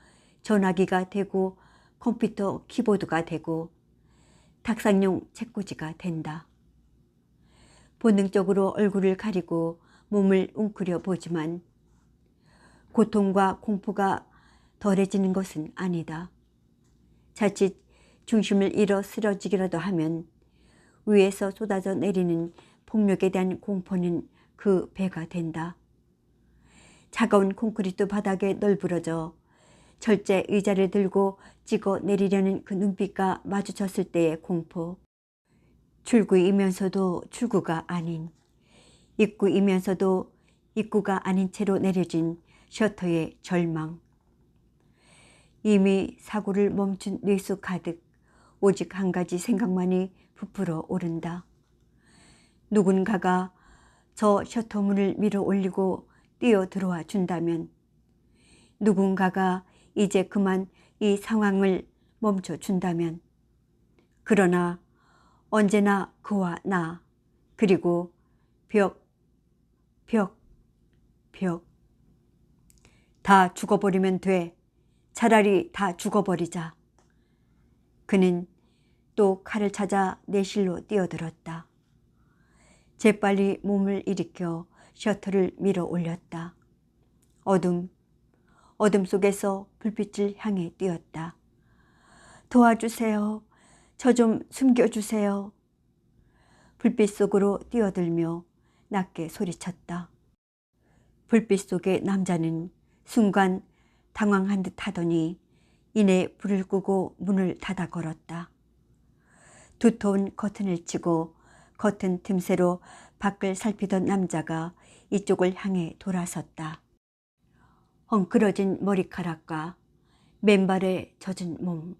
전화기가 되고 컴퓨터 키보드가 되고 탁상용 책꽂이가 된다. 본능적으로 얼굴을 가리고 몸을 웅크려 보지만 고통과 공포가 덜해지는 것은 아니다. 자칫 중심을 잃어 쓰러지기라도 하면 위에서 쏟아져 내리는 폭력에 대한 공포는 그 배가 된다. 차가운 콘크리트 바닥에 널브러져 철제 의자를 들고 찍어 내리려는 그 눈빛과 마주쳤을 때의 공포. 출구이면서도 출구가 아닌, 입구이면서도 입구가 아닌 채로 내려진 셔터의 절망. 이미 사고를 멈춘 뇌수 가득 오직 한 가지 생각만이 부풀어 오른다. 누군가가 저 셔터문을 밀어 올리고 뛰어 들어와 준다면, 누군가가 이제 그만 이 상황을 멈춰 준다면, 그러나 언제나 그와 나, 그리고 벽, 다 죽어버리면 돼. 차라리 다 죽어버리자. 그는 또 칼을 찾아 내실로 뛰어들었다. 재빨리 몸을 일으켜 셔터를 밀어 올렸다. 어둠 속에서 불빛을 향해 뛰었다. 도와주세요. 저 좀 숨겨주세요. 불빛 속으로 뛰어들며 낮게 소리쳤다. 불빛 속의 남자는 순간 당황한 듯 하더니 이내 불을 끄고 문을 닫아 걸었다. 두터운 커튼을 치고 커튼 틈새로 밖을 살피던 남자가 이쪽을 향해 돌아섰다. 헝클어진 머리카락과 맨발에 젖은 몸.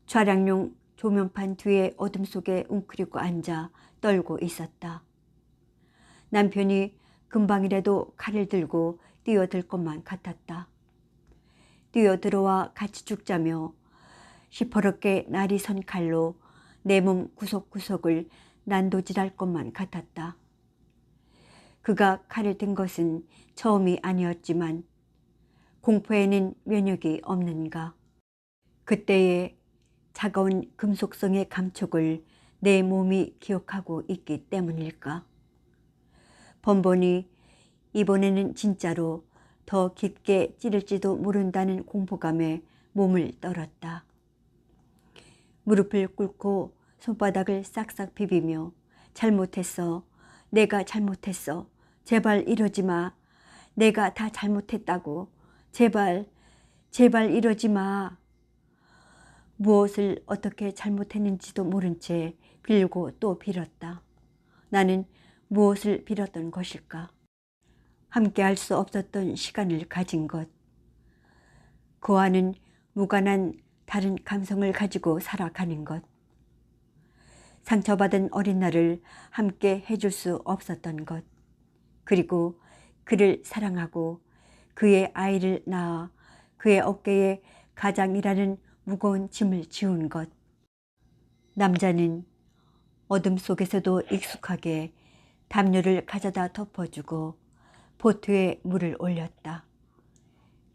촬영용 조명판 뒤에 어둠 속에 웅크리고 앉아 떨고 있었다. 남편이 금방이라도 칼을 들고 뛰어들 것만 같았다. 뛰어들어와 같이 죽자며 시퍼렇게 날이 선 칼로 내 몸 구석구석을 난도질할 것만 같았다. 그가 칼을 든 것은 처음이 아니었지만 공포에는 면역이 없는가. 그때의 차가운 금속성의 감촉을 내 몸이 기억하고 있기 때문일까. 번번이 이번에는 진짜로 더 깊게 찌를지도 모른다는 공포감에 몸을 떨었다. 무릎을 꿇고 손바닥을 싹싹 비비며 잘못했어. 내가 잘못했어. 제발 이러지 마. 내가 다 잘못했다고. 제발, 제발 이러지 마. 무엇을 어떻게 잘못했는지도 모른 채 빌고 또 빌었다. 나는 무엇을 빌었던 것일까? 함께 할 수 없었던 시간을 가진 것. 그와는 무관한 다른 감성을 가지고 살아가는 것. 상처받은 어린 나를 함께 해줄 수 없었던 것. 그리고 그를 사랑하고 그의 아이를 낳아 그의 어깨에 가장이라는 무거운 짐을 지운 것. 남자는 어둠 속에서도 익숙하게 담요를 가져다 덮어주고 보트에 물을 올렸다.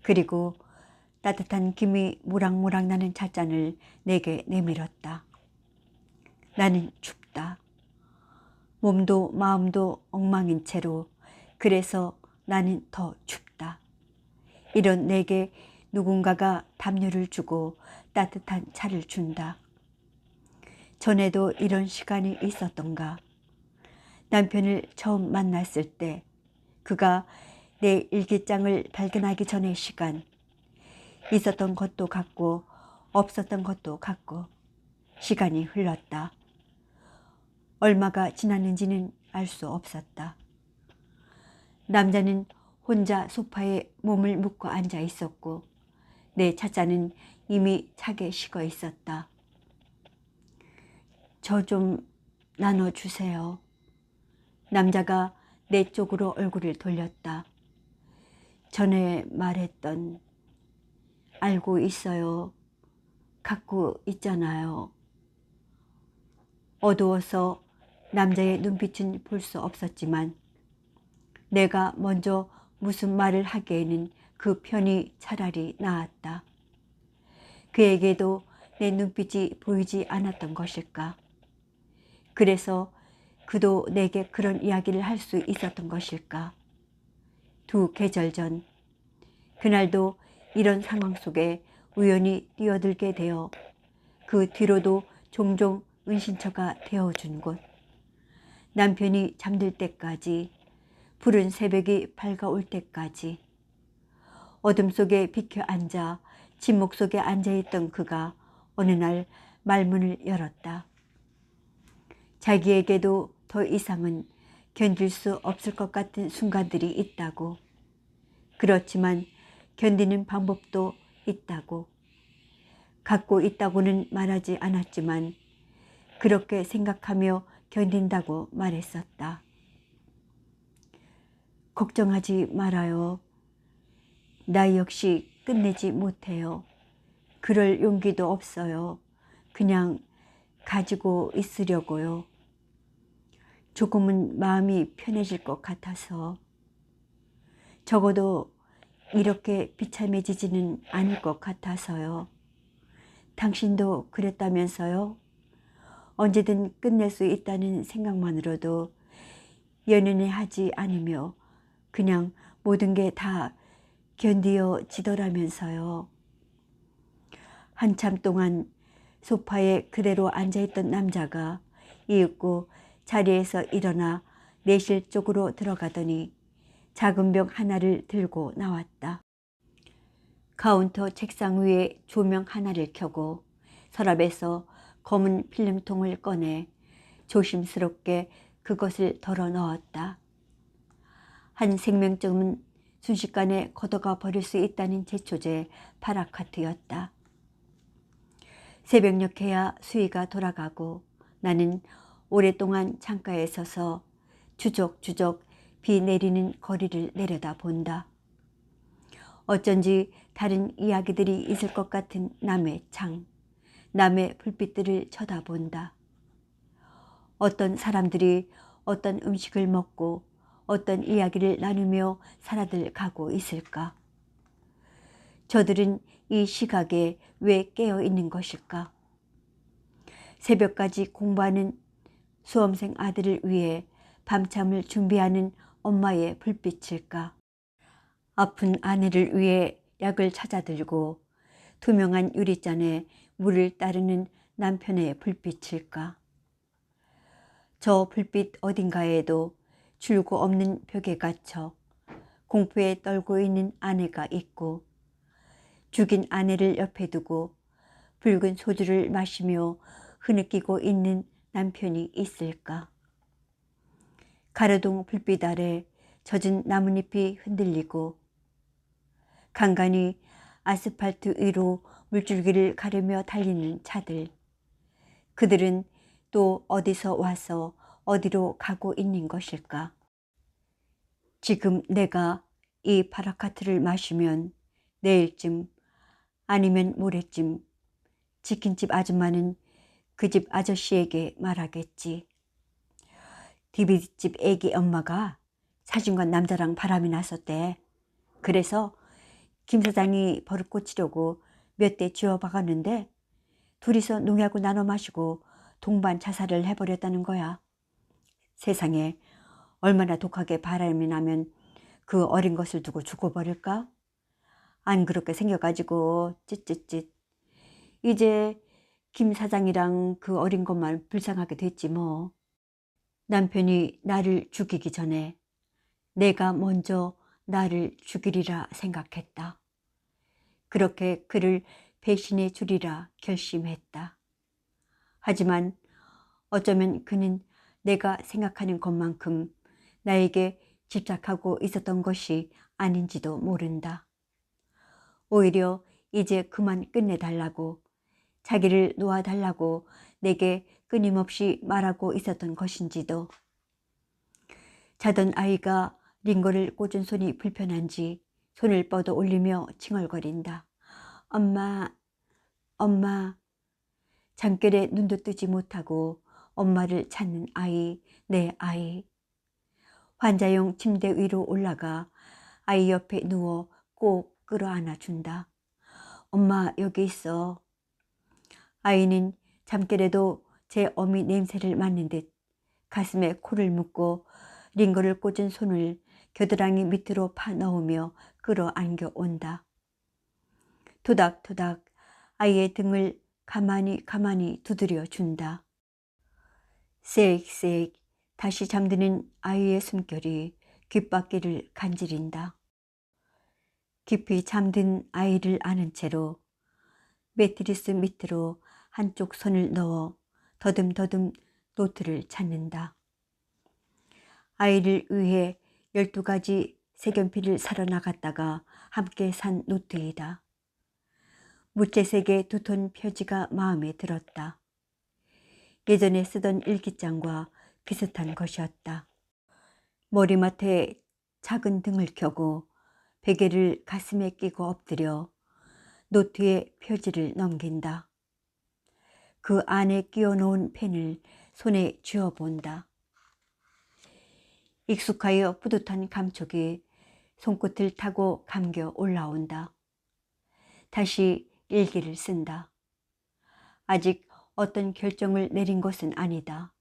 그리고 따뜻한 김이 모락모락 나는 찻잔을 내게 내밀었다. 나는 춥다. 몸도 마음도 엉망인 채로 그래서 나는 더 춥다. 이런 내게 누군가가 담요를 주고 따뜻한 차를 준다. 전에도 이런 시간이 있었던가. 남편을 처음 만났을 때 그가 내 일기장을 발견하기 전의 시간. 있었던 것도 같고 없었던 것도 같고 시간이 흘렀다. 얼마가 지났는지는 알 수 없었다. 남자는 혼자 소파에 몸을 묶고 앉아 있었고 내 찻잔은 이미 차게 식어 있었다. 저 좀 나눠주세요. 남자가 내 쪽으로 얼굴을 돌렸다. 전에 말했던 알고 있어요. 갖고 있잖아요. 어두워서 남자의 눈빛은 볼 수 없었지만 내가 먼저 무슨 말을 하기에는 그 편이 차라리 나았다. 그에게도 내 눈빛이 보이지 않았던 것일까? 그래서 그도 내게 그런 이야기를 할 수 있었던 것일까? 2계절 전, 그날도 이런 상황 속에 우연히 뛰어들게 되어 그 뒤로도 종종 은신처가 되어준 곳. 남편이 잠들 때까지, 푸른 새벽이 밝아올 때까지 어둠 속에 비켜 앉아 침묵 속에 앉아있던 그가 어느 날 말문을 열었다. 자기에게도 더 이상은 견딜 수 없을 것 같은 순간들이 있다고. 그렇지만 견디는 방법도 있다고. 갖고 있다고는 말하지 않았지만 그렇게 생각하며 견딘다고 말했었다. 걱정하지 말아요. 나 역시 끝내지 못해요. 그럴 용기도 없어요. 그냥 가지고 있으려고요. 조금은 마음이 편해질 것 같아서. 적어도 이렇게 비참해지지는 않을 것 같아서요. 당신도 그랬다면서요? 언제든 끝낼 수 있다는 생각만으로도 연연해 하지 않으며 그냥 모든 게 다 견디어지더라면서요. 한참 동안 소파에 그대로 앉아있던 남자가 이윽고 자리에서 일어나 내실 쪽으로 들어가더니 작은 병 하나를 들고 나왔다. 카운터 책상 위에 조명 하나를 켜고 서랍에서 검은 필름통을 꺼내 조심스럽게 그것을 덜어 넣었다. 한 생명점은 순식간에 걷어가 버릴 수 있다는 제초제 파라카트였다. 새벽녘에야 수위가 돌아가고 나는 오랫동안 창가에 서서 주적주적 비 내리는 거리를 내려다 본다. 어쩐지 다른 이야기들이 있을 것 같은 남의 창, 남의 불빛들을 쳐다본다. 어떤 사람들이 어떤 음식을 먹고 어떤 이야기를 나누며 살아들 가고 있을까? 저들은 이 시각에 왜 깨어 있는 것일까? 새벽까지 공부하는 수험생 아들을 위해 밤잠을 준비하는 엄마의 불빛일까? 아픈 아내를 위해 약을 찾아들고 투명한 유리잔에 물을 따르는 남편의 불빛일까? 저 불빛 어딘가에도 줄고 없는 벽에 갇혀 공포에 떨고 있는 아내가 있고 죽인 아내를 옆에 두고 붉은 소주를 마시며 흐느끼고 있는 남편이 있을까? 가로등 불빛 아래 젖은 나뭇잎이 흔들리고 간간히 아스팔트 위로 물줄기를 가르며 달리는 차들. 그들은 또 어디서 와서 어디로 가고 있는 것일까? 지금 내가 이 파라카트를 마시면 내일쯤 아니면 모레쯤 치킨집 아줌마는 그 집 아저씨에게 말하겠지. DVD집 애기 엄마가 사진관 남자랑 바람이 났었대. 그래서 김 사장이 버릇 고치려고 몇 대 쥐어 박았는데 둘이서 농약을 나눠 마시고 동반 자살을 해버렸다는 거야. 세상에 얼마나 독하게 바람이 나면 그 어린 것을 두고 죽어버릴까? 안 그렇게 생겨가지고 찌찌찌. 이제 김 사장이랑 그 어린 것만 불쌍하게 됐지 뭐. 남편이 나를 죽이기 전에 내가 먼저 나를 죽이리라 생각했다. 그렇게 그를 배신해 주리라 결심했다. 하지만 어쩌면 그는 내가 생각하는 것만큼 나에게 집착하고 있었던 것이 아닌지도 모른다. 오히려 이제 그만 끝내달라고, 자기를 놓아달라고 내게 끊임없이 말하고 있었던 것인지도. 자던 아이가 링거를 꽂은 손이 불편한지 손을 뻗어 올리며 칭얼거린다. 엄마, 엄마. 잠결에 눈도 뜨지 못하고 엄마를 찾는 아이, 내 아이. 환자용 침대 위로 올라가 아이 옆에 누워 꼭 끌어안아 준다. 엄마 여기 있어. 아이는 잠결에도 제 어미 냄새를 맡는 듯 가슴에 코를 묶고 링거를 꽂은 손을 겨드랑이 밑으로 파 넣으며 끌어안겨 온다. 토닥토닥 아이의 등을 가만히 두드려 준다. 쌕쌕 다시 잠드는 아이의 숨결이 귓바퀴를 간지린다. 깊이 잠든 아이를 안은 채로 매트리스 밑으로 한쪽 손을 넣어 더듬더듬 노트를 찾는다. 아이를 위해 12가지 색연필을 사러 나갔다가 함께 산 노트이다. 무채색의 두톤 표지가 마음에 들었다. 예전에 쓰던 일기장과 비슷한 것이었다. 머리맡에 작은 등을 켜고 베개를 가슴에 끼고 엎드려 노트에 표지를 넘긴다. 그 안에 끼워 놓은 펜을 손에 쥐어 본다. 익숙하여 뿌듯한 감촉이 손끝을 타고 감겨 올라온다. 다시 일기를 쓴다. 아직 어떤 결정을 내린 것은 아니다.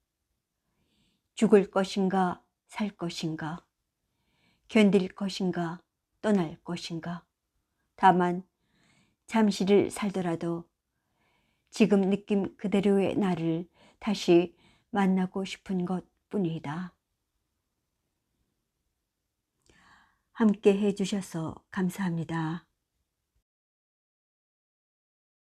죽을 것인가 살 것인가, 견딜 것인가 떠날 것인가. 다만 잠시를 살더라도 지금 느낌 그대로의 나를 다시 만나고 싶은 것뿐이다. 함께 해주셔서 감사합니다.